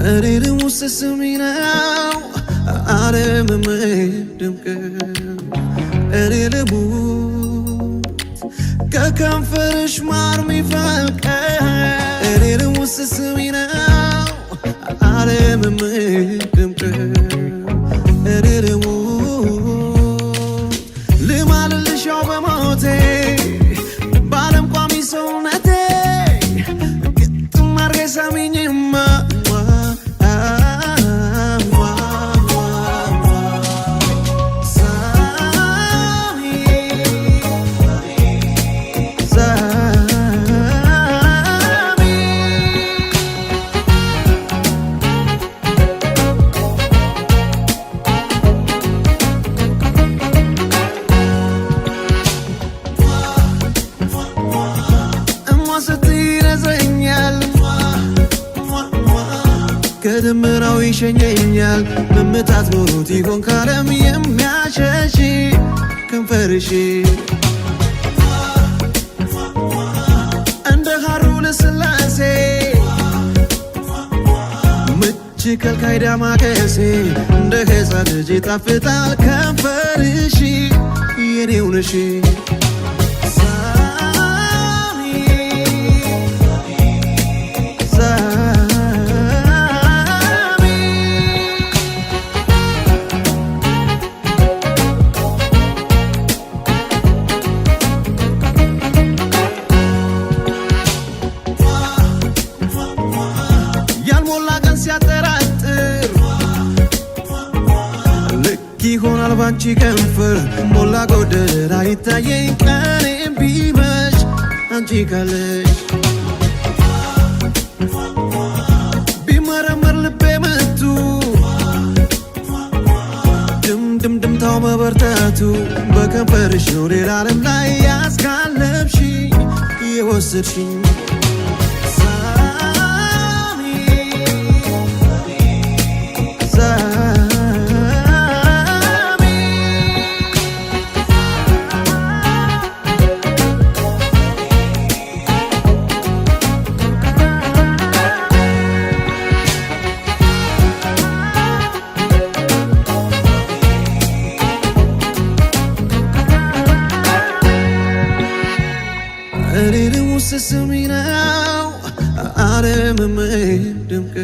أريد وسسمينا أعلم مدمك أريد موت ككم فرش مارمي فالك أريد وسسمينا أعلم مدمك أريد موت لما للشعب موتي بعلم قامي سونتي كنت مرغي ساميني ما كدمراو يشنيኛል መመታት ኖሮት ይሆን ካለም የሚያሸሽ ከንፈርሽ እንደ ሐሩ ለስላሴ ምች ከልካይ ዳማከሴ እንደ ሕፃን ልጅ ይጣፍጣል ከንፈርሽ የኔው ነሽ ይሆናል ባንቺ ከንፈር ሞላ ጎደል አይታየኝ ቀኔም ቢመሽ አንቺ ካለሽ ቢመረመር ልቤ ምቱ ድምድምታው መበርታቱ በከንፈርሽ ነው ሌላ ዓለም ላይ ያስካለብሽ የወሰድሽኝ أريد وسسمينا أعلم مدمك